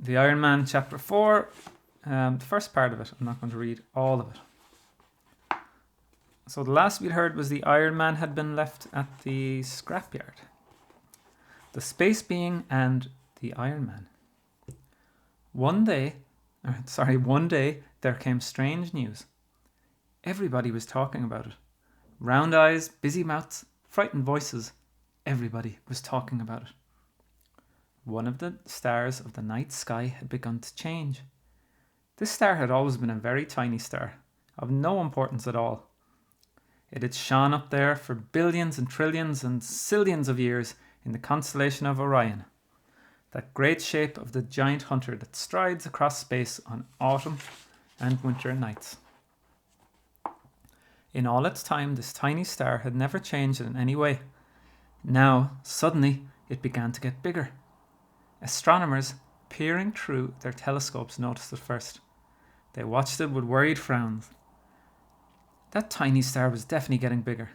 The Iron Man chapter 4, the first part of it. I'm not going to read all of it. So the last we'd heard was the Iron Man had been left at the scrapyard. The space being and the Iron Man. One day there came strange news. Everybody was talking about it. Round eyes, busy mouths, frightened voices. Everybody was talking about it. One of the stars of the night sky had begun to change. This star had always been a very tiny star, of no importance at all. It had shone up there for billions and trillions and zillions of years in the constellation of Orion, that great shape of the giant hunter that strides across space on autumn and winter nights. In all its time, this tiny star had never changed in any way. Now, suddenly, it began to get bigger. Astronomers, peering through their telescopes, noticed it first. They watched it with worried frowns. That tiny star was definitely getting bigger.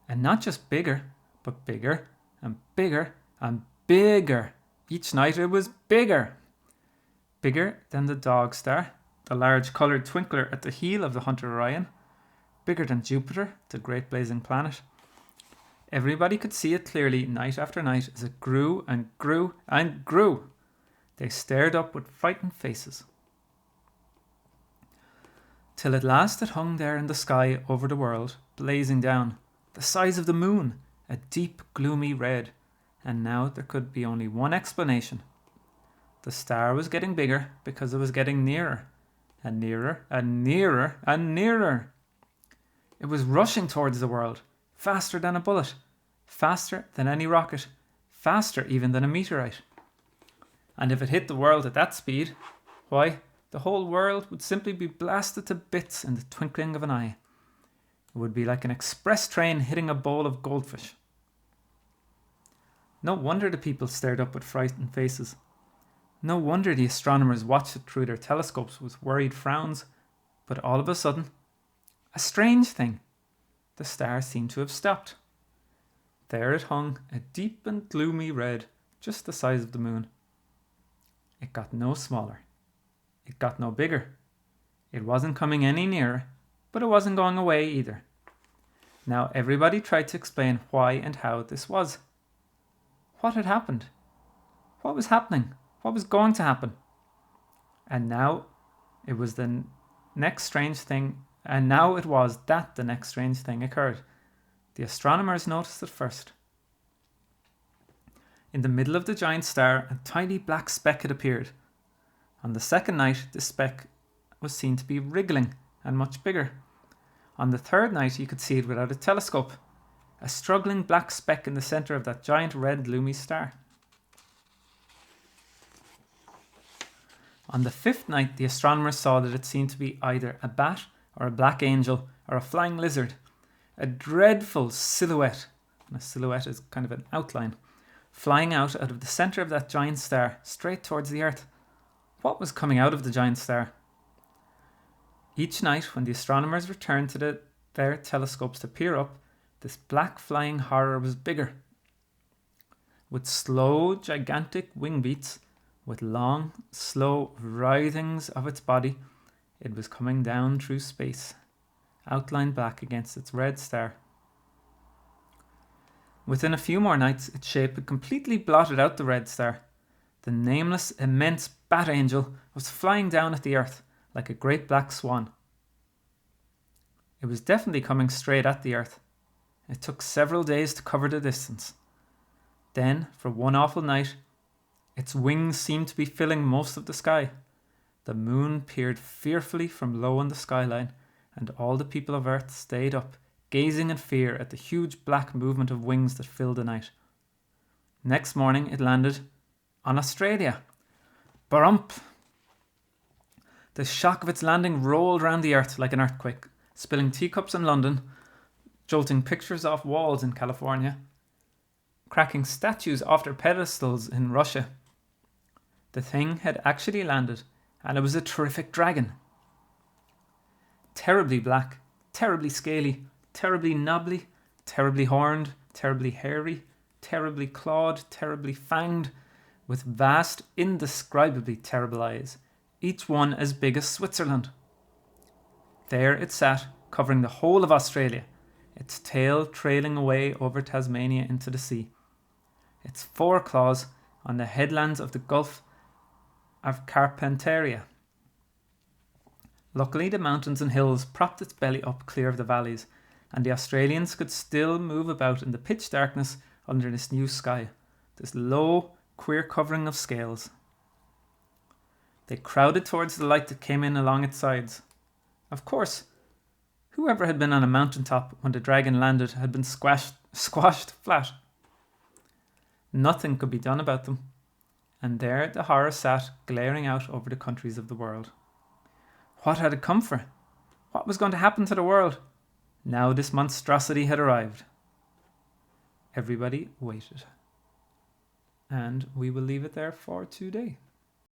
And not just bigger, but bigger and bigger and bigger. Each night it was bigger. Bigger than the Dog Star, the large coloured twinkler at the heel of the hunter Orion. Bigger than Jupiter, the great blazing planet. Everybody could see it clearly night after night as it grew and grew and grew. They stared up with frightened faces. Till at last it hung there in the sky over the world, blazing down, the size of the moon, a deep, gloomy red. And now there could be only one explanation. The star was getting bigger because it was getting nearer, and nearer, and nearer, and nearer. It was rushing towards the world, faster than a bullet, faster than any rocket, faster even than a meteorite. And if it hit the world at that speed, why, the whole world would simply be blasted to bits in the twinkling of an eye. It would be like an express train hitting a bowl of goldfish. No wonder the people stared up with frightened faces. No wonder the astronomers watched it through their telescopes with worried frowns. But all of a sudden, a strange thing. The star seemed to have stopped. There it hung, a deep and gloomy red, just the size of the moon. It got no smaller. It got no bigger. It wasn't coming any nearer, but it wasn't going away either. Now everybody tried to explain why and how this was. What had happened? What was happening? What was going to happen? And now it was the next strange thing, and now it was that the next strange thing occurred. The astronomers noticed it first. In the middle of the giant star, a tiny black speck had appeared. On the second night, this speck was seen to be wriggling and much bigger. On the third night, you could see it without a telescope. A struggling black speck in the centre of that giant red gloomy star. On the fifth night, the astronomers saw that it seemed to be either a bat or a black angel or a flying lizard. A dreadful silhouette, and a silhouette is kind of an outline, flying out of the centre of that giant star, straight towards the earth. What was coming out of the giant star? Each night, when the astronomers returned to their telescopes to peer up, this black flying horror was bigger. With slow, gigantic wing beats, with long, slow writhings of its body, it was coming down through space, outlined black against its red star. Within a few more nights, its shape had completely blotted out the red star. The nameless, immense bat angel was flying down at the earth like a great black swan. It was definitely coming straight at the earth. It took several days to cover the distance. Then, for one awful night, its wings seemed to be filling most of the sky. The moon peered fearfully from low on the skyline, and all the people of Earth stayed up, gazing in fear at the huge black movement of wings that filled the night. Next morning it landed on Australia. Barump! The shock of its landing rolled round the earth like an earthquake, spilling teacups in London, jolting pictures off walls in California, cracking statues off their pedestals in Russia. The thing had actually landed, and it was a terrific dragon. Terribly black, terribly scaly, terribly knobbly, terribly horned, terribly hairy, terribly clawed, terribly fanged, with vast, indescribably terrible eyes, each one as big as Switzerland. There it sat, covering the whole of Australia, its tail trailing away over Tasmania into the sea, its 4 claws on the headlands of the Gulf of Carpentaria. Luckily, the mountains and hills propped its belly up clear of the valleys, and the Australians could still move about in the pitch darkness under this new sky, this low, queer covering of scales. They crowded towards the light that came in along its sides. Of course, whoever had been on a mountaintop when the dragon landed had been squashed flat. Nothing could be done about them, and there the horror sat glaring out over the countries of the world. What had it come for? What was going to happen to the world? Now this monstrosity had arrived. Everybody waited. And we will leave it there for today.